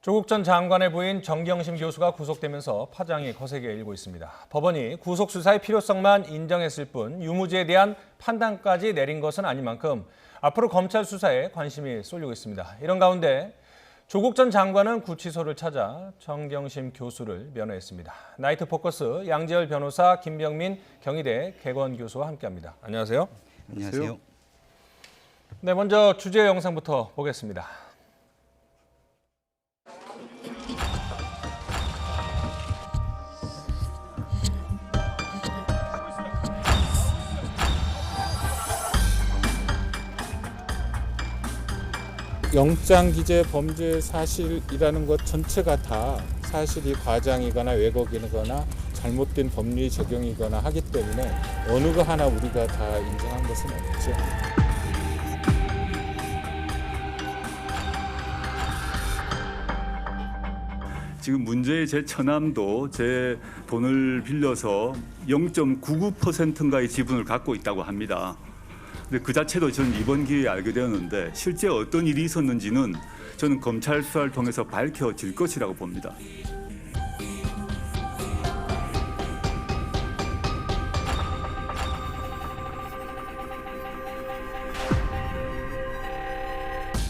조국 전 장관의 부인 정경심 교수가 구속되면서 파장이 거세게 일고 있습니다. 법원이 구속 수사의 필요성만 인정했을 뿐 유무죄에 대한 판단까지 내린 것은 아닌 만큼 앞으로 검찰 수사에 관심이 쏠리고 있습니다. 이런 가운데 조국 전 장관은 구치소를 찾아 정경심 교수를 면회했습니다. 나이트 포커스 양재열 변호사, 김병민 경희대 개건 교수와 함께합니다. 안녕하세요. 안녕하세요. 네, 먼저 주제 영상부터 보겠습니다. 영장기재 범죄 사실이라는 것 전체가 다 사실이 과장이거나 왜곡이거나 잘못된 법리 적용이거나 하기 때문에 어느 거 하나 우리가 다 인정한 것은 없죠. 지금 문제의 제 처남도 제 돈을 빌려서 0.99%인가의 지분을 갖고 있다고 합니다. 근데 그 자체도 저는 이번 기회에 알게 되었는데 실제 어떤 일이 있었는지는 저는 검찰 수사를 통해서 밝혀질 것이라고 봅니다.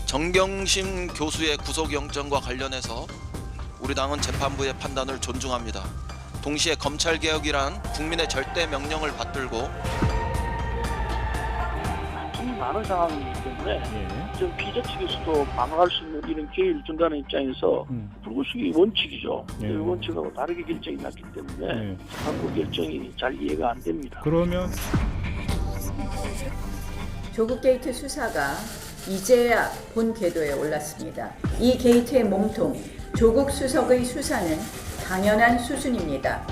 정경심 교수의 구속영장과 관련해서 우리 당은 재판부의 판단을 존중합니다. 동시에 검찰개혁이란 국민의 절대 명령을 받들고 돈이 많은 상황이기 때문에 좀 피의자 측에서도 방어할 수 있는 이런 기회를 준다는 입장에서 불구속이 원칙이죠. 그 원칙하고 다르게 결정이 났기 때문에 재판부 결정이 잘 이해가 안 됩니다. 그러면 조국 게이트 수사가 이제야 본 궤도에 올랐습니다. 이 게이트의 몸통, 조국 수석의 수사는 당연한 수순입니다.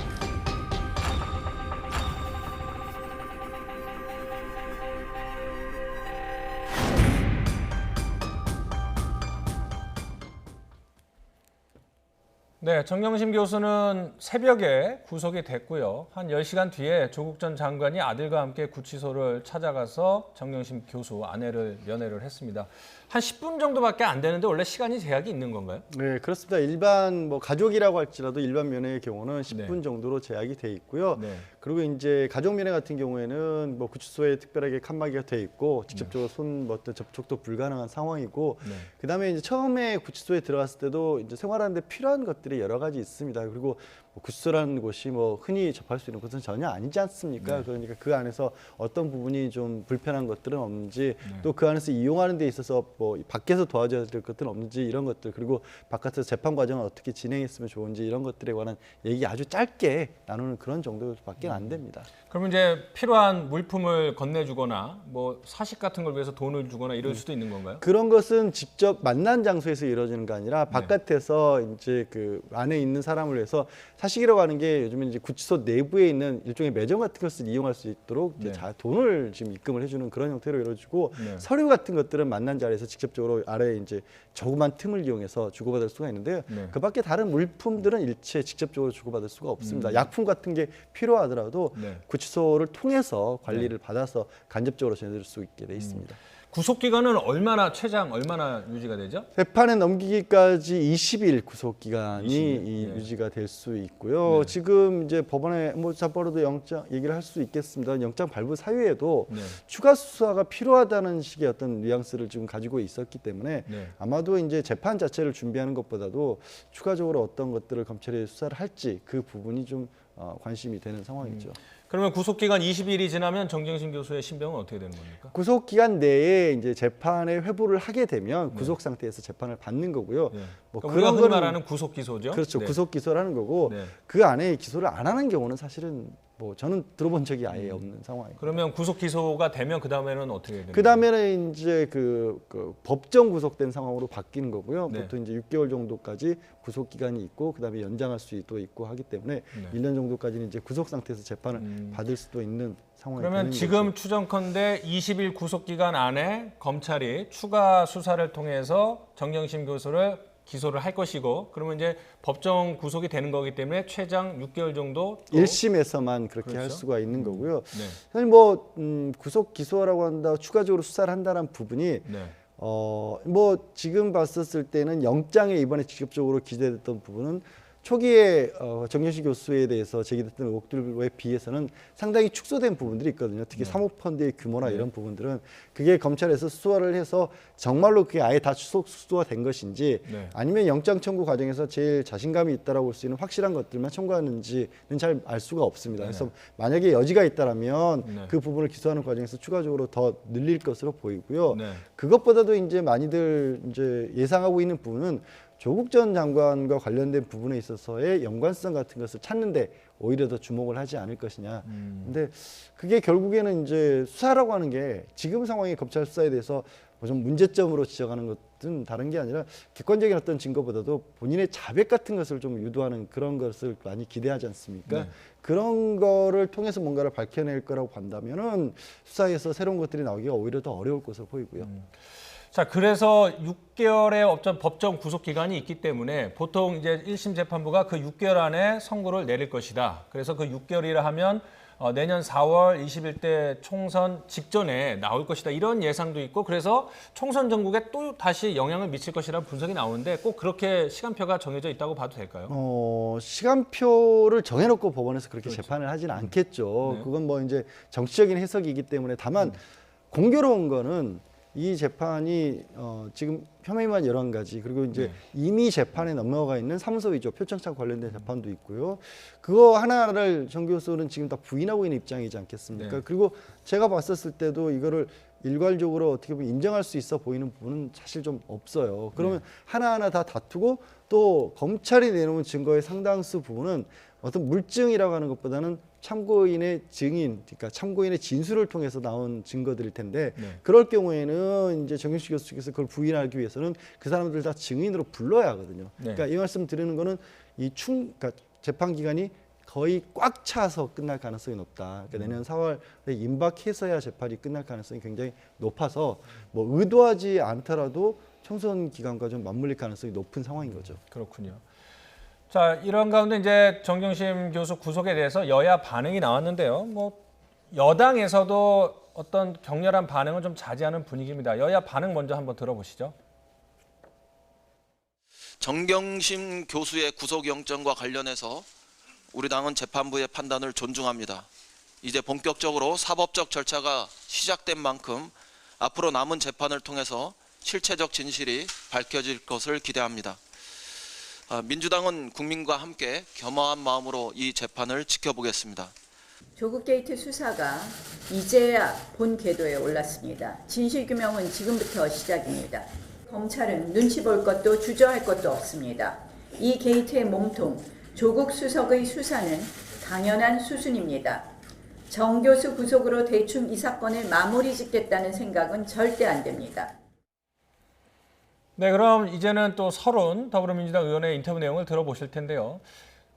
네, 정경심 교수는 새벽에 구속이 됐고요. 한 10시간 뒤에 조국 전 장관이 아들과 함께 구치소를 찾아가서 정경심 교수 아내를 면회를 했습니다. 한 10분 정도밖에 안 되는데 원래 시간이 제약이 있는 건가요? 네, 그렇습니다. 일반 가족이라고 할지라도 일반 면회의 경우는 10분 정도로 제약이 돼 있고요. 네. 그리고 이제 가족 면회 같은 경우에는 구치소에 특별하게 칸막이가 돼 있고 직접적으로 어떤 접촉도 불가능한 상황이고 그다음에 이제 처음에 구치소에 들어갔을 때도 이제 생활하는데 필요한 것들이 여러 가지 있습니다. 그리고 구치소라는 곳이 흔히 접할 수 있는 곳은 전혀 아니지 않습니까? 그러니까 그 안에서 어떤 부분이 좀 불편한 것들은 없는지 또 그 안에서 이용하는 데 있어서 밖에서 도와줘야 될 것들은 없는지 이런 것들 그리고 바깥에서 재판 과정을 어떻게 진행했으면 좋은지 이런 것들에 관한 얘기 아주 짧게 나누는 그런 정도밖에 안 됩니다. 그러면 이제 필요한 물품을 건네주거나 사식 같은 걸 위해서 돈을 주거나 이럴 수도 있는 건가요? 그런 것은 직접 만난 장소에서 이루어지는 게 아니라 바깥에서 이제 그 안에 있는 사람을 위해서 사식이라고 하는 게 요즘에 이제 구치소 내부에 있는 일종의 매점 같은 것을 이용할 수 있도록 이제 돈을 지금 입금을 해주는 그런 형태로 이루어지고 서류 같은 것들은 만난 자리에서 직접적으로 아래에 이제 조그만 틈을 이용해서 주고받을 수가 있는데요. 그밖에 다른 물품들은 일체 직접적으로 주고받을 수가 없습니다. 약품 같은 게 필요하더라도 구치소를 통해서 관리를 받아서 간접적으로 전해줄 수 있게 돼 있습니다. 구속 기간은 최장 얼마나 유지가 되죠? 재판에 넘기기까지 20일 구속 기간이 유지가 될 수 있고요. 지금 이제 법원에 잡버려도 영장 얘기를 할 수 있겠습니다. 영장 발부 사유에도 추가 수사가 필요하다는 식의 어떤 뉘앙스를 지금 가지고 있었기 때문에 아마도 이제 재판 자체를 준비하는 것보다도 추가적으로 어떤 것들을 검찰이 수사를 할지 그 부분이 좀 관심이 되는 상황이죠. 그러면 구속 기간 20일이 지나면 정경심 교수의 신병은 어떻게 되는 겁니까? 구속 기간 내에 이제 재판에 회부를 하게 되면 구속 상태에서 재판을 받는 거고요. 그러니까 우리가 흔히 말하는 구속 기소죠. 그렇죠. 구속 기소라는 거고 그 안에 기소를 안 하는 경우는 사실은 저는 들어본 적이 아예 없는 상황입니다. 그러면 구속 기소가 되면 그 다음에는 어떻게 되는 거예요? 그 다음에는 이제 그 법정 구속된 상황으로 바뀌는 거고요. 보통 이제 6개월 정도까지 구속 기간이 있고 그 다음에 연장할 수도 있고 하기 때문에 1년 정도까지는 이제 구속 상태에서 재판을 받을 수도 있는 상황이 되는 그러면 지금 거죠. 추정컨대 20일 구속 기간 안에 검찰이 추가 수사를 통해서 정경심 교수를 기소를 할 것이고 그러면 이제 법정 구속이 되는 거기 때문에 최장 6개월 정도 1심에서만 그렇게 그렇죠? 할 수가 있는 거고요. 네. 사실 구속 기소라고 한다 추가적으로 수사를 한다는 부분이 뭐 지금 봤었을 때는 영장에 이번에 직접적으로 기재됐던 부분은 초기에 정경심 교수에 대해서 제기됐던 의혹들에 비해서는 상당히 축소된 부분들이 있거든요. 특히 사모펀드의 규모나 이런 부분들은 그게 검찰에서 수사를 해서 정말로 그게 아예 다 수소가 된 것인지 아니면 영장 청구 과정에서 제일 자신감이 있다라고 볼 수 있는 확실한 것들만 청구하는지는 잘 알 수가 없습니다. 그래서 만약에 여지가 있다라면 그 부분을 기소하는 과정에서 추가적으로 더 늘릴 것으로 보이고요. 그것보다도 이제 많이들 이제 예상하고 있는 부분은 조국 전 장관과 관련된 부분에 있어서의 연관성 같은 것을 찾는데 오히려 더 주목을 하지 않을 것이냐. 근데 그게 결국에는 이제 수사라고 하는 게 지금 상황의 검찰 수사에 대해서 뭐 좀 문제점으로 지적하는 것은 다른 게 아니라 객관적인 어떤 증거보다도 본인의 자백 같은 것을 좀 유도하는 그런 것을 많이 기대하지 않습니까? 그런 거를 통해서 뭔가를 밝혀낼 거라고 본다면은 수사에서 새로운 것들이 나오기가 오히려 더 어려울 것으로 보이고요. 자, 그래서 6개월의 어떤 법정 구속 기간이 있기 때문에 보통 이제 1심 재판부가 그 6개월 안에 선고를 내릴 것이다. 그래서 그 6개월이라 하면 내년 4월 21대 총선 직전에 나올 것이다. 이런 예상도 있고 그래서 총선 전국에 또 다시 영향을 미칠 것이라는 분석이 나오는데 꼭 그렇게 시간표가 정해져 있다고 봐도 될까요? 시간표를 정해놓고 법원에서 그렇게 재판을 하지는 않겠죠. 그건 뭐 이제 정치적인 해석이기 때문에 다만 공교로운 거는 이 재판이 지금 혐의만 11가지 그리고 이제 이미 재판에 넘어가 있는 사무소 위조 표창장 관련된 재판도 있고요. 그거 하나를 정 교수는 지금 다 부인하고 있는 입장이지 않겠습니까? 그리고 제가 봤었을 때도 이거를 일괄적으로 어떻게 보면 인정할 수 있어 보이는 부분은 사실 좀 없어요. 그러면 하나하나 다 다투고 또 검찰이 내놓은 증거의 상당수 부분은 어떤 물증이라고 하는 것보다는 참고인의 증인, 그러니까 참고인의 진술을 통해서 나온 증거들일 텐데 그럴 경우에는 이제 정경심 교수 측에서 그걸 부인하기 위해서는 그 사람들 다 증인으로 불러야 하거든요. 그러니까 이 말씀 드리는 거는 그러니까 재판 기간이 거의 꽉 차서 끝날 가능성이 높다. 그러니까 내년 4월에 임박해서야 재판이 끝날 가능성이 굉장히 높아서 뭐 의도하지 않더라도 총선 기간과 좀 맞물릴 가능성이 높은 상황인 거죠. 그렇군요. 자, 이런 가운데 이제 정경심 교수 구속에 대해서 여야 반응이 나왔는데요. 뭐 여당에서도 어떤 격렬한 반응을 좀 자제하는 분위기입니다. 여야 반응 먼저 한번 들어보시죠. 정경심 교수의 구속영장과 관련해서 우리 당은 재판부의 판단을 존중합니다. 이제 본격적으로 사법적 절차가 시작된 만큼 앞으로 남은 재판을 통해서 실체적 진실이 밝혀질 것을 기대합니다. 민주당은 국민과 함께 겸허한 마음으로 이 재판을 지켜보겠습니다. 조국 게이트 수사가 이제야 본 궤도에 올랐습니다. 진실규명은 지금부터 시작입니다. 검찰은 눈치 볼 것도 주저할 것도 없습니다. 이 게이트의 몸통, 조국 수석의 수사는 당연한 수순입니다. 정 교수 구속으로 대충 이 사건을 마무리 짓겠다는 생각은 절대 안 됩니다. 네, 그럼 이제는 또 서른 더불어민주당 의원의 인터뷰 내용을 들어보실 텐데요.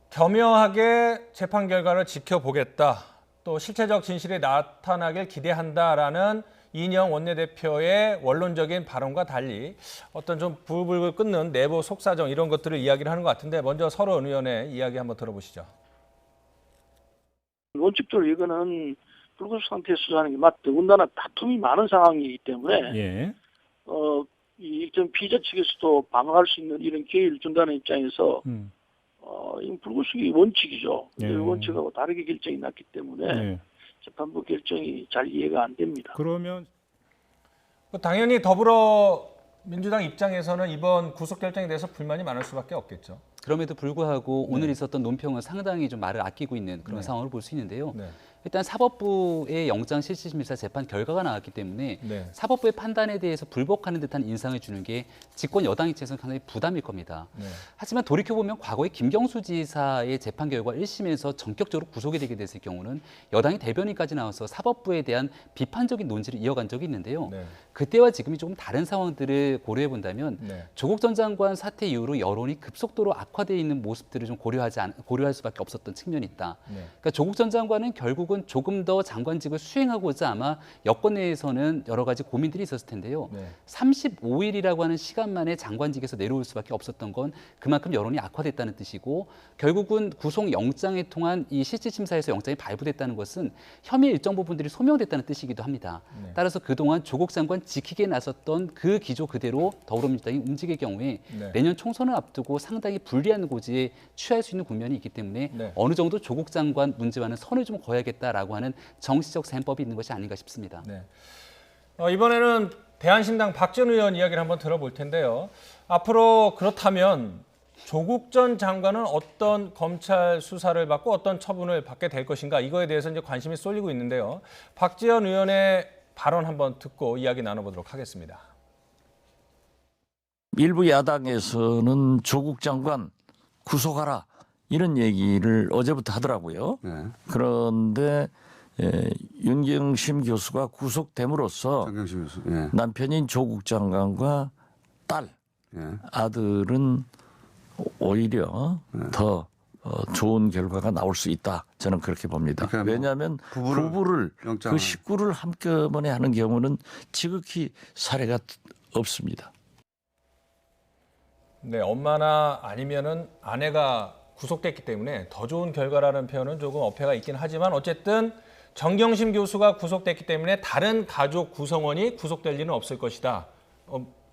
겸허하게 재판 결과를 지켜보겠다. 또 실체적 진실이 나타나길 기대한다라는 이인영 원내대표의 원론적인 발언과 달리 어떤 좀 부글부글 끓는 내부 속사정 이런 것들을 이야기를 하는 것 같은데 먼저 서른 의원의 이야기 한번 들어보시죠. 원칙적으로 이거는 불구속 상태에 수사하는 게 맞다. 더군다나 다툼이 많은 상황이기 때문에 이 좀 피의자 측에서도 방어할 수 있는 이런 기회를 준다는 입장에서 이 불구속이 원칙이죠. 이 원칙하고 다르게 결정이 났기 때문에 재판부 결정이 잘 이해가 안 됩니다. 그러면 당연히 더불어민주당 입장에서는 이번 구속 결정에 대해서 불만이 많을 수밖에 없겠죠. 그럼에도 불구하고 오늘 있었던 논평은 상당히 좀 말을 아끼고 있는 그런 상황을 볼 수 있는데요. 일단 사법부의 영장실질심사 재판 결과가 나왔기 때문에 사법부의 판단에 대해서 불복하는 듯한 인상을 주는 게 집권 여당 입장에서는 상당히 부담일 겁니다. 하지만 돌이켜보면 과거에 김경수 지사의 재판 결과 1심에서 전격적으로 구속이 되게 됐을 경우는 여당이 대변인까지 나와서 사법부에 대한 비판적인 논지를 이어간 적이 있는데요. 그때와 지금이 조금 다른 상황들을 고려해 본다면 조국 전 장관 사태 이후로 여론이 급속도로 악화되어 있는 모습들을 좀 고려할 수밖에 없었던 측면이 있다. 그러니까 조국 전 장관은 결국은 조금 더 장관직을 수행하고자 아마 여권 내에서는 여러 가지 고민들이 있었을 텐데요. 35일이라고 하는 시간 만에 장관직에서 내려올 수밖에 없었던 건 그만큼 여론이 악화됐다는 뜻이고 결국은 구속영장에 통한 이 실질심사에서 영장이 발부됐다는 것은 혐의 일정 부분들이 소명됐다는 뜻이기도 합니다. 따라서 그동안 조국 장관 지키게 나섰던 그 기조 그대로 더불어민주당이 움직일 경우에 네. 내년 총선을 앞두고 상당히 불리한 고지에 취할 수 있는 국면이 있기 때문에 네. 어느 정도 조국 장관 문제와는 선을 좀 그어야겠다라고 하는 정치적 셈법이 있는 것이 아닌가 싶습니다. 네. 이번에는 대한신당 박지원 의원 이야기를 한번 들어볼 텐데요. 앞으로 그렇다면 조국 전 장관은 어떤 검찰 수사를 받고 어떤 처분을 받게 될 것인가, 이거에 대해서 이제 관심이 쏠리고 있는데요. 박지원 의원의 발언 한번 듣고 이야기 나눠보도록 하겠습니다. 일부 야당에서는 조국 장관 구속하라 이런 얘기를 어제부터 하더라고요. 네. 그런데 윤경심 교수가 구속됨으로써 장경심 교수. 네. 남편인 조국 장관과 딸, 네. 아들은 오히려 더 좋은 결과가 나올 수 있다. 저는 그렇게 봅니다. 그러니까 뭐 왜냐하면 부부를 그 영장을. 식구를 한꺼번에 하는 경우는 지극히 사례가 없습니다. 네, 엄마나 아니면은 아내가 구속됐기 때문에 더 좋은 결과라는 표현은 조금 어폐가 있긴 하지만 어쨌든 정경심 교수가 구속됐기 때문에 다른 가족 구성원이 구속될 일은 없을 것이다.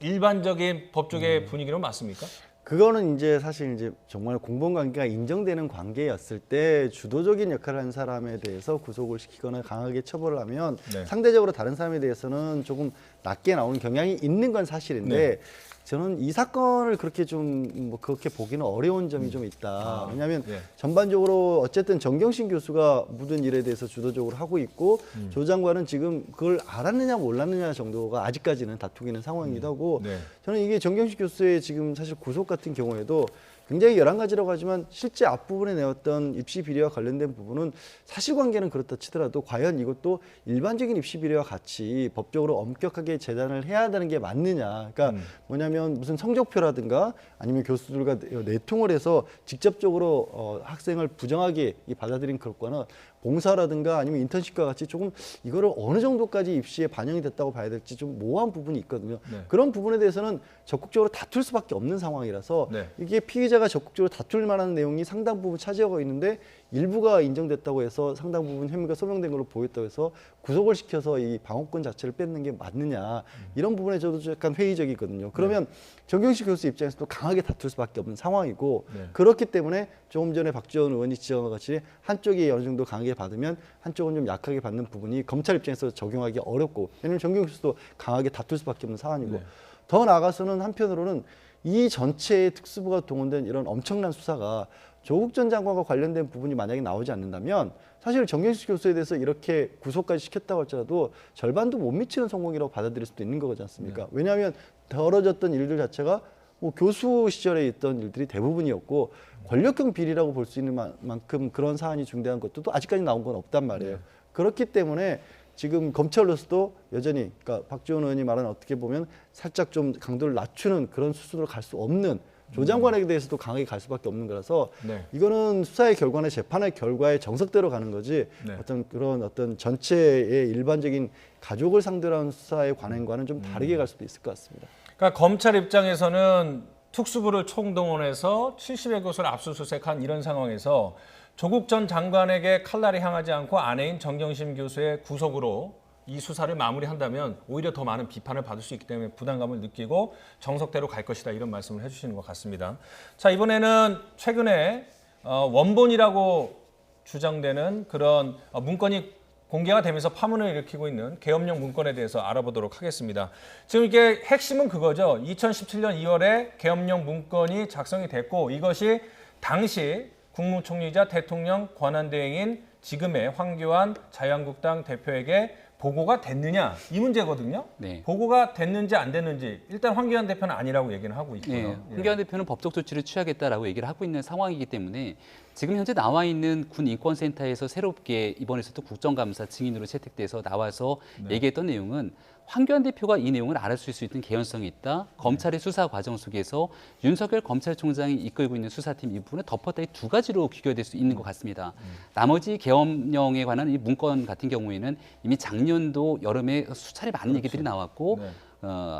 일반적인 법조계 분위기는 맞습니까? 그거는 이제 사실 이제 정말 공범관계가 인정되는 관계였을 때 주도적인 역할을 한 사람에 대해서 구속을 시키거나 강하게 처벌을 하면 네. 상대적으로 다른 사람에 대해서는 조금 낮게 나오는 경향이 있는 건 사실인데 네. 저는 이 사건을 그렇게 좀 뭐 그렇게 보기는 어려운 점이 좀 있다. 왜냐하면 네. 전반적으로 어쨌든 정경심 교수가 모든 일에 대해서 주도적으로 하고 있고 조 장관은 지금 그걸 알았느냐 몰랐느냐 정도가 아직까지는 다투기는 상황이기도 하고 네. 저는 이게 정경심 교수의 지금 사실 구속 같은 경우에도 굉장히 11가지라고 하지만 실제 앞부분에 내었던 입시 비리와 관련된 부분은 사실관계는 그렇다 치더라도 과연 이것도 일반적인 입시 비리와 같이 법적으로 엄격하게 재단을 해야 한다는 게 맞느냐. 그러니까 뭐냐면 무슨 성적표라든가 아니면 교수들과 내통을 해서 직접적으로 학생을 부정하게 받아들인 그것과는 봉사라든가 아니면 인턴십과 같이 조금 이거를 어느 정도까지 입시에 반영이 됐다고 봐야 될지 좀 모호한 부분이 있거든요. 네. 그런 부분에 대해서는 적극적으로 다툴 수밖에 없는 상황이라서 네. 이게 피의자가 적극적으로 다툴 만한 내용이 상당 부분 차지하고 있는데 일부가 인정됐다고 해서 상당 부분 혐의가 소명된 걸로 보였다고 해서 구속을 시켜서 이 방어권 자체를 뺏는 게 맞느냐 이런 부분에 저도 약간 회의적이거든요. 그러면 정경심 교수 입장에서도 강하게 다툴 수밖에 없는 상황이고 네. 그렇기 때문에 조금 전에 박지원 의원이 지적한 것 같이 한쪽이 어느 정도 강하게 받으면 한쪽은 좀 약하게 받는 부분이 검찰 입장에서 적용하기 어렵고 왜냐하면 정경심 교수도 강하게 다툴 수밖에 없는 상황이고 네. 더 나아가서는 한편으로는 이 전체의 특수부가 동원된 이런 엄청난 수사가 조국 전 장관과 관련된 부분이 만약에 나오지 않는다면 사실 정경심 교수에 대해서 이렇게 구속까지 시켰다고 할지라도 절반도 못 미치는 성공이라고 받아들일 수도 있는 거지 않습니까? 왜냐하면 벌어졌던 일들 자체가 뭐 교수 시절에 있던 일들이 대부분이었고 권력형 비리라고 볼 수 있는 만큼 그런 사안이 중대한 것도 아직까지 나온 건 없단 말이에요. 그렇기 때문에 지금 검찰로서도 여전히 그러니까 박지원 의원이 말한 어떻게 보면 살짝 좀 강도를 낮추는 그런 수순으로 갈 수 없는 조 장관에 대해서도 강하게 갈 수밖에 없는 거라서 네. 이거는 수사의 결과나 재판의 결과의 정석대로 가는 거지 네. 어떤 전체의 일반적인 가족을 상대로 한 수사의 관행과는 좀 다르게 갈 수도 있을 것 같습니다. 그러니까 검찰 입장에서는 특수부를 총동원해서 70여 곳을 압수수색한 이런 상황에서 조국 전 장관에게 칼날이 향하지 않고 아내인 정경심 교수의 구속으로 이 수사를 마무리한다면 오히려 더 많은 비판을 받을 수 있기 때문에 부담감을 느끼고 정석대로 갈 것이다 이런 말씀을 해주시는 것 같습니다. 자, 이번에는 최근에 원본이라고 주장되는 그런 문건이 공개가 되면서 파문을 일으키고 있는 계엄령 문건에 대해서 알아보도록 하겠습니다. 지금 이게 핵심은 그거죠. 2017년 2월에 계엄령 문건이 작성이 됐고 이것이 당시 국무총리이자 대통령 권한대행인 지금의 황교안 자유한국당 대표에게 보고가 됐느냐 이 문제거든요. 네. 보고가 됐는지 안 됐는지 일단 황교안 대표는 아니라고 얘기는 하고 있고요. 네, 황교안 대표는 법적 조치를 취하겠다라고 얘기를 하고 있는 상황이기 때문에 지금 현재 나와 있는 군 인권센터에서 새롭게 이번에서도 국정감사 증인으로 채택돼서 나와서 얘기했던 내용은 황교안 대표가 이 내용을 알았을 수 있는 개연성이 있다. 검찰의 수사 과정 속에서 윤석열 검찰총장이 이끌고 있는 수사팀 이 부분을 덮었다 이 두 가지로 귀결될 수 있는 것 같습니다. 나머지 계엄령에 관한 이 문건 같은 경우에는 이미 작년도 여름에 수차례 많은 얘기들이 나왔고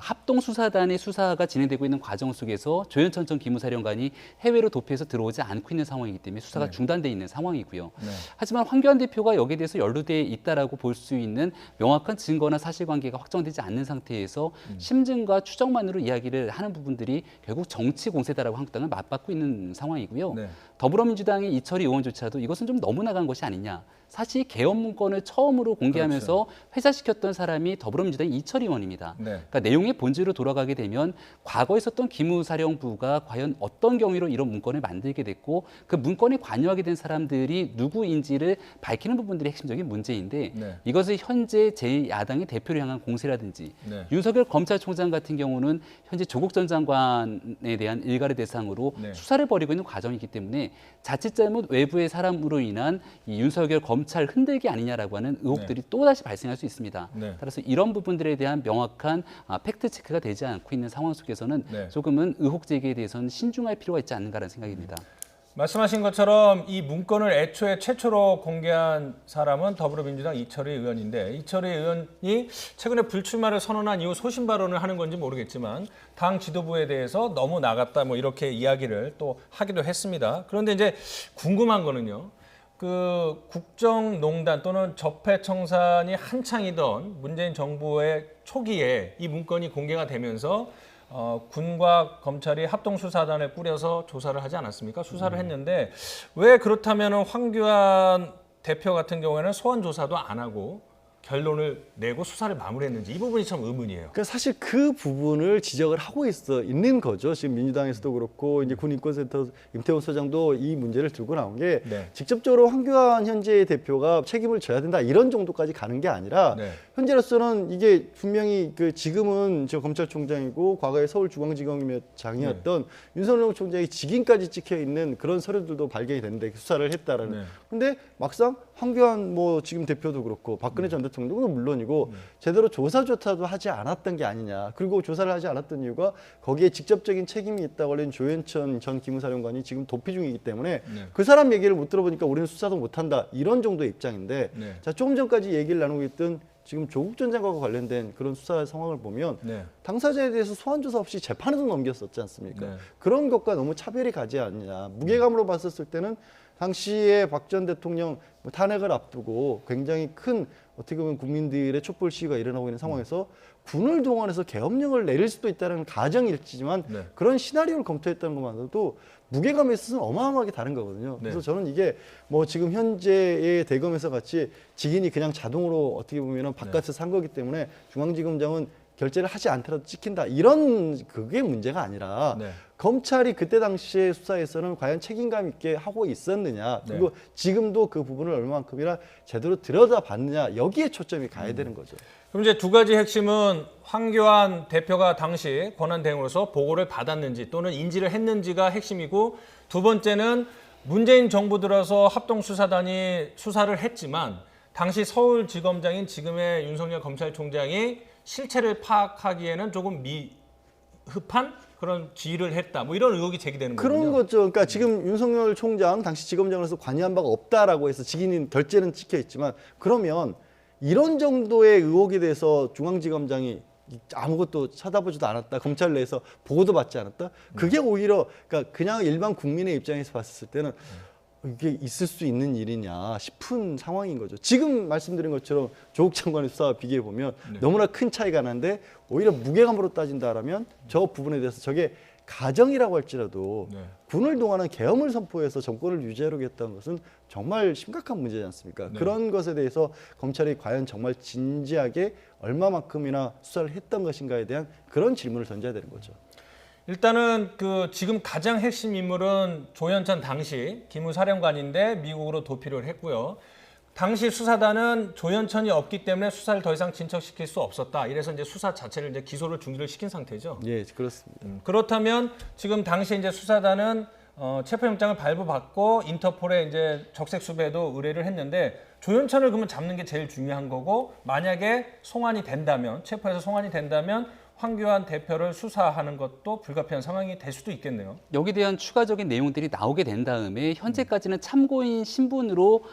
합동수사단의 수사가 진행되고 있는 과정 속에서 조현천 전 기무사령관이 해외로 도피해서 들어오지 않고 있는 상황이기 때문에 수사가 중단돼 있는 상황이고요. 하지만 황교안 대표가 여기에 대해서 연루돼 있다라고 볼 수 있는 명확한 증거나 사실관계가 확정되지 않는 상태에서 심증과 추정만으로 이야기를 하는 부분들이 결국 정치 공세다라고 한국당은 맞받고 있는 상황이고요. 더불어민주당의 이철희 의원조차도 이것은 좀 너무 나간 것이 아니냐. 사실 개헌 문건을 처음으로 공개하면서 회자시켰던 사람이 더불어민주당의 이철희 의원입니다. 그러니까 내용의 본질로 돌아가게 되면 과거에 있었던 기무사령부가 과연 어떤 경위로 이런 문건을 만들게 됐고 그 문건에 관여하게 된 사람들이 누구인지를 밝히는 부분들이 핵심적인 문제인데 이것을 현재 제1야당의 대표를 향한 공세라든지 윤석열 검찰총장 같은 경우는 현재 조국 전 장관에 대한 일가를 대상으로 수사를 벌이고 있는 과정이기 때문에 자칫 잘못 외부의 사람으로 인한 이 윤석열 검찰 흔들기 아니냐라고 하는 의혹들이 또다시 발생할 수 있습니다. 따라서 이런 부분들에 대한 명확한 팩트 체크가 되지 않고 있는 상황 속에서는 조금은 의혹 제기에 대해서는 신중할 필요가 있지 않는가라는 생각입니다. 말씀하신 것처럼 이 문건을 애초에 최초로 공개한 사람은 더불어민주당 이철희 의원인데 이철희 의원이 최근에 불출마를 선언한 이후 소신 발언을 하는 건지 모르겠지만 당 지도부에 대해서 너무 나갔다 뭐 이렇게 이야기를 또 하기도 했습니다. 그런데 이제 궁금한 거는요. 그 국정농단 또는 적폐청산이 한창이던 문재인 정부의 초기에 이 문건이 공개가 되면서 군과 검찰이 합동수사단을 꾸려서 조사를 하지 않았습니까? 수사를 했는데 왜 그렇다면 황교안 대표 같은 경우에는 소환 조사도 안 하고 결론을 내고 수사를 마무리했는지 이 부분이 참 의문이에요. 그러니까 사실 그 부분을 지적을 하고 있는 거죠. 지금 민주당에서도 그렇고 이제 군인권센터 임태훈 소장도 이 문제를 들고 나온 게 직접적으로 황교안 현재 대표가 책임을 져야 된다 이런 정도까지 가는 게 아니라 현재로서는 이게 분명히 그 지금은 저 검찰총장이고 과거에 서울중앙지검장이었던 윤석열 총장이 직인까지 찍혀 있는 그런 서류들도 발견이 됐는데 수사를 했다라는. 근데 막상 황교안 뭐 지금 대표도 그렇고 박근혜 전 대통령도 물론이고 제대로 조사조차도 하지 않았던 게 아니냐. 그리고 조사를 하지 않았던 이유가 거기에 직접적인 책임이 있다고 알린 조현천 전 기무사령관이 지금 도피 중이기 때문에 그 사람 얘기를 못 들어보니까 우리는 수사도 못한다. 이런 정도의 입장인데 자 조금 전까지 얘기를 나누고 있던 지금 조국 전 장관과 관련된 그런 수사 상황을 보면 당사자에 대해서 소환조사 없이 재판에도 넘겼었지 않습니까? 그런 것과 너무 차별이 가지 않느냐. 무게감으로 봤었을 때는 당시에 박 전 대통령 탄핵을 앞두고 굉장히 큰 어떻게 보면 국민들의 촛불 시위가 일어나고 있는 상황에서 군을 동원해서 계엄령을 내릴 수도 있다는 가정일지만 그런 시나리오를 검토했다는 것만으로도 무게감에 있어서는 어마어마하게 다른 거거든요. 그래서 저는 이게 뭐 지금 현재의 대검에서 같이 직인이 그냥 자동으로 어떻게 보면 바깥에서 산 거기 때문에 중앙지검장은 결재를 하지 않더라도 찍힌다. 이런 그게 문제가 아니라 검찰이 그때 당시에 수사에서는 과연 책임감 있게 하고 있었느냐. 그리고 지금도 그 부분을 얼마만큼이나 제대로 들여다봤느냐. 여기에 초점이 가야 되는 거죠. 그럼 이제 두 가지 핵심은 황교안 대표가 당시 권한대행으로서 보고를 받았는지 또는 인지를 했는지가 핵심이고 두 번째는 문재인 정부 들어서 합동수사단이 수사를 했지만 당시 서울지검장인 지금의 윤석열 검찰총장이 실체를 파악하기에는 조금 미흡한 그런 지휘를 했다. 뭐 이런 의혹이 제기되는 거군요. 그런 거죠. 그러니까 지금 윤석열 총장 당시 지검장으로서 관여한 바가 없다라고 해서 직인인 결재는 찍혀 있지만 그러면 이런 정도의 의혹에 대해서 중앙지검장이 아무것도 쳐다보지도 않았다. 검찰 내에서 보고도 받지 않았다. 그게 오히려 그러니까 그냥 일반 국민의 입장에서 봤을 때는 이게 있을 수 있는 일이냐 싶은 상황인 거죠. 지금 말씀드린 것처럼 조국 장관의 수사와 비교해 보면 너무나 큰 차이가 나는데 오히려 무게감으로 따진다라면 저 부분에 대해서 저게 가정이라고 할지라도 군을 동원한 계엄을 선포해서 정권을 유지하려겠다는 것은 정말 심각한 문제지 않습니까? 그런 것에 대해서 검찰이 과연 정말 진지하게 얼마만큼이나 수사를 했던 것인가에 대한 그런 질문을 던져야 되는 거죠. 일단은 그 지금 가장 핵심 인물은 조현천 당시 기무사령관인데 미국으로 도피를 했고요. 당시 수사단은 조현천이 없기 때문에 수사를 더 이상 진척시킬 수 없었다. 이래서 이제 수사 자체를 이제 기소를 중지를 시킨 상태죠. 예, 그렇습니다. 그렇다면 지금 당시 이제 수사단은 체포영장을 발부받고 인터폴에 이제 적색 수배도 의뢰를 했는데 조현천을 그러면 잡는 게 제일 중요한 거고 만약에 송환이 된다면 체포해서 송환이 된다면 황교안 대표를 수사하는 것도 불가피한 상황이 될 수도 있겠네요. 여기에 대한 추가적인 내용들이 나오게 된 다음에 현재까지는 참고인 신분으로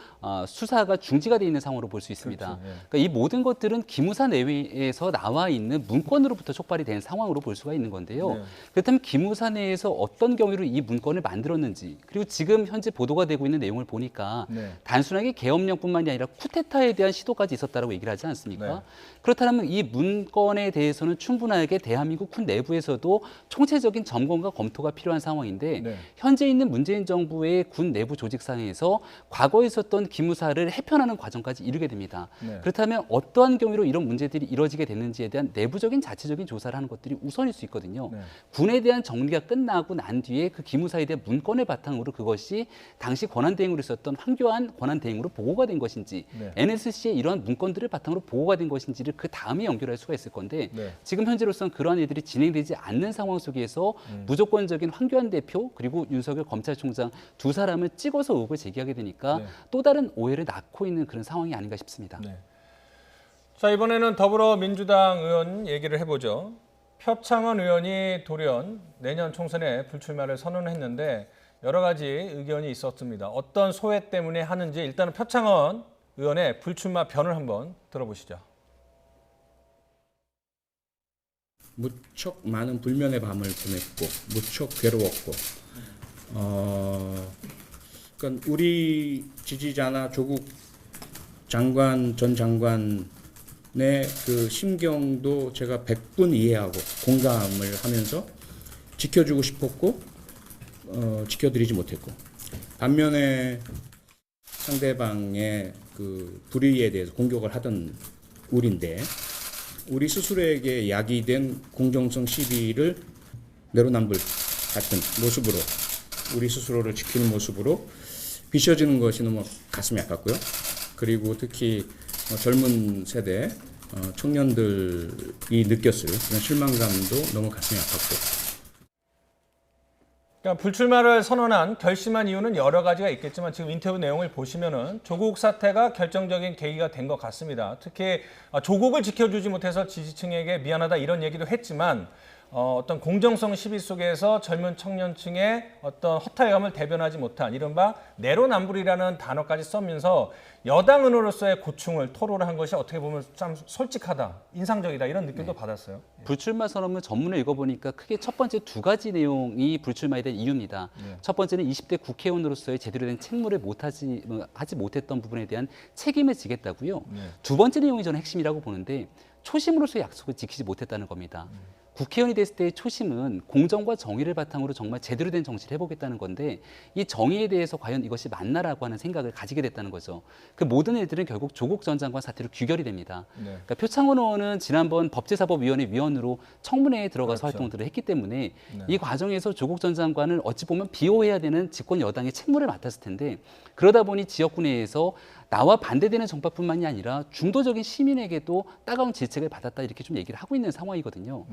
수사가 중지가 돼 있는 상황으로 볼 수 있습니다. 그렇죠. 예. 그러니까 이 모든 것들은 기무사 내에서 나와 있는 문건으로부터 촉발이 된 상황으로 볼 수가 있는 건데요. 네. 그렇다면 기무사 내에서 어떤 경위로 이 문건을 만들었는지, 그리고 지금 현재 보도가 되고 있는 내용을 보니까 네. 단순하게 계엄령뿐만이 아니라 쿠데타에 대한 시도까지 있었다고 얘기를 하지 않습니까? 네. 그렇다면 이 문건에 대해서는 충분하게 대한민국 군 내부에서도 총체적인 점검과 검토가 필요한 상황인데 네. 현재 있는 문재인 정부의 군 내부 조직상에서 과거에 있었던 기무사를 해편하는 과정까지 이르게 됩니다. 네. 그렇다면 어떠한 경위로 이런 문제들이 이뤄지게 됐는지에 대한 내부적인 자체적인 조사를 하는 것들이 우선일 수 있거든요. 네. 군에 대한 정리가 끝나고 난 뒤에 그 기무사에 대한 문건을 바탕으로 그것이 당시 권한대행으로 있었던 황교안 권한대행으로 보고가 된 것인지 네. NSC의 이러한 문건들을 바탕으로 보고가 된 것인지를 그 다음에 연결할 수가 있을 건데 네. 지금 현재로서는 그러한 일들이 진행되지 않는 상황 속에서 무조건적인 황교안 대표 그리고 윤석열 검찰총장 두 사람을 찍어서 의혹을 제기하게 되니까 네. 또 다른 오해를 낳고 있는 그런 상황이 아닌가 싶습니다. 네. 자, 이번에는 더불어민주당 의원 얘기를 해보죠. 표창원 의원이 돌연 내년 총선에 불출마를 선언했는데 여러 가지 의견이 있었습니다. 어떤 소회 때문에 하는지 일단은 표창원 의원의 불출마 변을 한번 들어보시죠. 무척 많은 불면의 밤을 보냈고 무척 괴로웠고 그러니까 우리 지지자나 조국 장관 전 장관의 그 심경도 제가 100분 이해하고 공감을 하면서 지켜주고 싶었고 지켜드리지 못했고 반면에 상대방의 그 불의에 대해서 공격을 하던 우리인데 우리 스스로에게 야기된 공정성 시비를 내로남불 같은 모습으로 우리 스스로를 지키는 모습으로 비춰지는 것이 너무 가슴이 아팠고요. 그리고 특히 젊은 세대 청년들이 느꼈을 그런 실망감도 너무 가슴이 아팠고. 그러니까 불출마를 선언한 결심한 이유는 여러 가지가 있겠지만 지금 인터뷰 내용을 보시면은 조국 사태가 결정적인 계기가 된 것 같습니다. 특히 조국을 지켜주지 못해서 지지층에게 미안하다 이런 얘기도 했지만 어떤 공정성 시비 속에서 젊은 청년층의 어떤 허탈감을 대변하지 못한 이른바 내로남불이라는 단어까지 써면서 여당 의원으로서의 고충을 토로를 한 것이 어떻게 보면 참 솔직하다, 인상적이다 이런 느낌도 받았어요. 불출마 선언문 전문을 읽어보니까 크게 첫 번째 두 가지 내용이 불출마에 대한 이유입니다. 첫 번째는 20대 국회의원으로서의 제대로 된 책무를 하지 못했던 부분에 대한 책임을 지겠다고요. 두 번째 내용이 저는 핵심이라고 보는데 초심으로서의 약속을 지키지 못했다는 겁니다. 국회의원이 됐을 때의 초심은 공정과 정의를 바탕으로 정말 제대로 된 정치를 해보겠다는 건데 이 정의에 대해서 과연 이것이 맞나라고 하는 생각을 가지게 됐다는 거죠. 그 모든 일들은 결국 조국 전 장관 사태로 귀결이 됩니다. 그러니까 표창원 의원은 지난번 법제사법위원회 위원으로 청문회에 들어가서 그렇죠. 활동들을 했기 때문에 이 과정에서 조국 전 장관을 어찌 보면 비호해야 되는 집권 여당의 책무를 맡았을 텐데 그러다 보니 지역구 내에서 나와 반대되는 정파뿐만이 아니라 중도적인 시민에게도 따가운 질책을 받았다 이렇게 좀 얘기를 하고 있는 상황이거든요.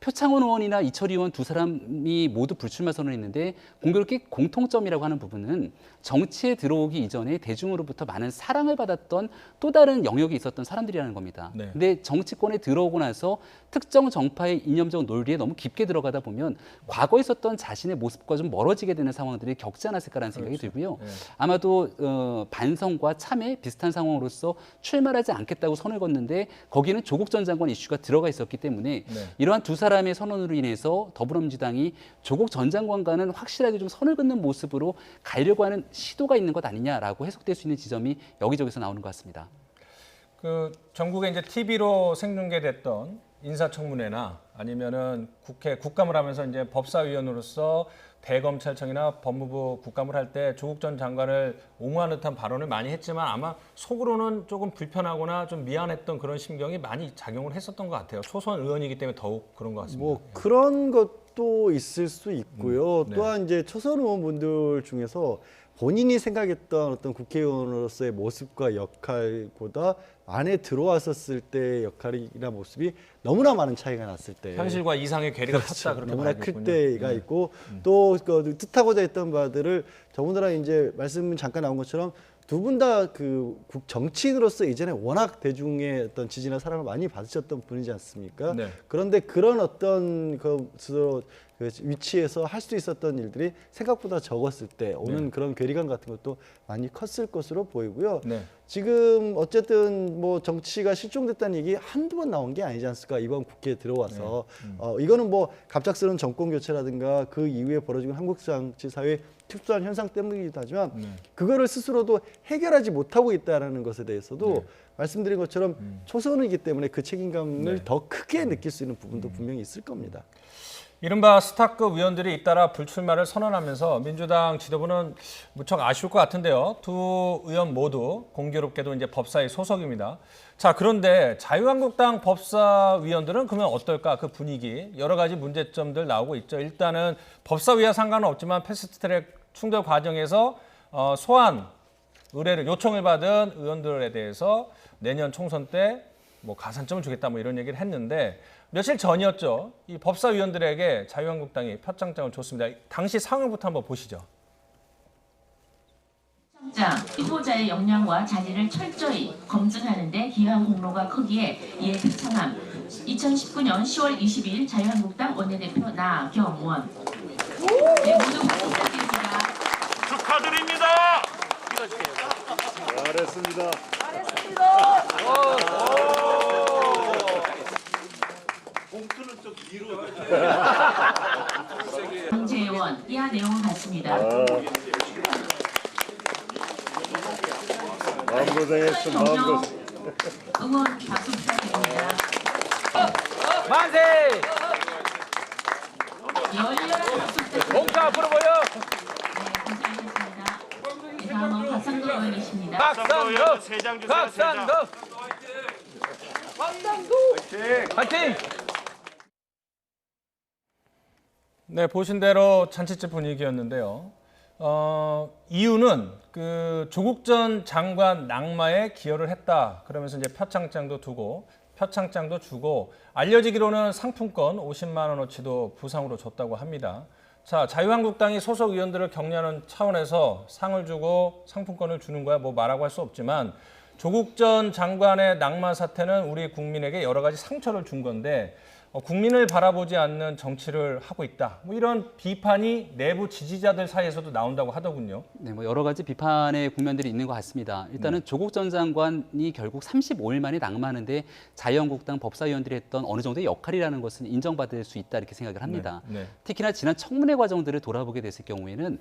표창원 의원이나 이철희 의원 두 사람이 모두 불출마 선언했는데 공교롭게 공통점이라고 하는 부분은 정치에 들어오기 이전에 대중으로부터 많은 사랑을 받았던 또 다른 영역이 있었던 사람들이라는 겁니다. 네. 근데 정치권에 들어오고 나서 특정 정파의 이념적 논리에 너무 깊게 들어가다 보면 과거에 있었던 자신의 모습과 좀 멀어지게 되는 상황들이 겪지 않았을까라는 생각이 들고요. 네. 아마도 반성과 참회 비슷한 상황으로서 출마를 하지 않겠다고 선을 걷는데 거기는 조국 전 장관 이슈가 들어가 있었기 때문에 이러한 두 사람의 선언으로 인해서 더불어민주당이 조국 전 장관과는 확실하게 좀 선을 긋는 모습으로 가려고 하는 시도가 있는 것 아니냐라고 해석될 수 있는 지점이 여기저기서 나오는 것 같습니다. 그 전국에 이제 TV로 생중계됐던 인사청문회나 아니면은 국회 국감을 하면서 이제 법사위원으로서 대검찰청이나 법무부 국감을 할 때 조국 전 장관을 옹호하는 듯한 발언을 많이 했지만 아마 속으로는 조금 불편하거나 좀 미안했던 그런 심경이 많이 작용을 했었던 것 같아요. 초선 의원이기 때문에 더욱 그런 것 같습니다. 뭐 그런 것도 있을 수 있고요. 네. 또한 이제 초선 의원분들 중에서 본인이 생각했던 어떤 국회의원으로서의 모습과 역할보다 안에 들어왔었을 때의 역할이나 모습이 너무나 많은 차이가 났을 때 현실과 이상의 괴리가 컸다 그렇게 너무나 봐야겠군요. 클 때가 있고 또 그 뜻하고자 했던 바들을 더군다나 이제 말씀 잠깐 나온 것처럼 두 분 다 그 정치인으로서 이전에 워낙 대중의 어떤 지지나 사랑을 많이 받으셨던 분이지 않습니까? 네. 그런데 그런 어떤 그 위치에서 할 수 있었던 일들이 생각보다 적었을 때 오는 그런 괴리감 같은 것도 많이 컸을 것으로 보이고요. 네. 지금 어쨌든 뭐 정치가 실종됐다는 얘기 한두 번 나온 게 아니지 않습니까? 이번 국회에 들어와서 이거는 뭐 갑작스러운 정권 교체라든가 그 이후에 벌어지는 한국 정치 사회의 특수한 현상 때문이기도 하지만 그거를 스스로도 해결하지 못하고 있다는 것에 대해서도 말씀드린 것처럼 초선이기 때문에 그 책임감을 더 크게 느낄 수 있는 부분도 분명히 있을 겁니다. 이른바 스타급 의원들이 잇따라 불출마를 선언하면서 민주당 지도부는 무척 아쉬울 것 같은데요. 두 의원 모두 공교롭게도 이제 법사위 소속입니다. 자, 그런데 자유한국당 법사위원들은 그러면 어떨까? 그 분위기, 여러 가지 문제점들 나오고 있죠. 일단은 법사위와 상관은 없지만 패스트트랙 충돌 과정에서 소환 의뢰를 요청을 받은 의원들에 대해서 내년 총선 때 뭐 가산점을 주겠다 뭐 이런 얘기를 했는데 며칠 전이었죠. 이 법사위원들에게 자유한국당이 표창장을 줬습니다. 당시 상황부터 한번 보시죠. 표창장 후보자의 역량과 자질을 철저히 검증하는 데 기여한 공로가 크기에 이에 표창함. 2019년 10월 22일 자유한국당 원내대표 나경원. 네, 모두 박수 부탁드립니다. 축하드립니다. 잘했습니다. 정재원, 이하 내용은 같습니다. 마음고생했어. 마음고생. 응원 박수 부탁드립니다. 만세! 열렬한 박수 부탁드립니다. 공차 앞으로 보여. 네, 고생하셨습니다. 다음은 박상도 의원이십니다. 박상도! 박상도! 파이팅! 네, 보신 대로 잔치집 분위기였는데요. 이유는 그 조국 전 장관 낙마에 기여를 했다. 그러면서 이제 표창장도 주고 알려지기로는 상품권 50만 원어치도 부상으로 줬다고 합니다. 자, 자유한국당이 소속 의원들을 격려하는 차원에서 상을 주고 상품권을 주는 거야 뭐 말하고 할 수 없지만 조국 전 장관의 낙마 사태는 우리 국민에게 여러 가지 상처를 준 건데 국민을 바라보지 않는 정치를 하고 있다. 뭐 이런 비판이 내부 지지자들 사이에서도 나온다고 하더군요. 네, 뭐 여러 가지 비판의 국면들이 있는 것 같습니다. 일단은 조국 전 장관이 결국 35일 만에 낙마하는데 자유한국당 법사위원들이 했던 어느 정도의 역할이라는 것은 인정받을 수 있다 이렇게 생각을 합니다. 특히나 지난 청문회 과정들을 돌아보게 됐을 경우에는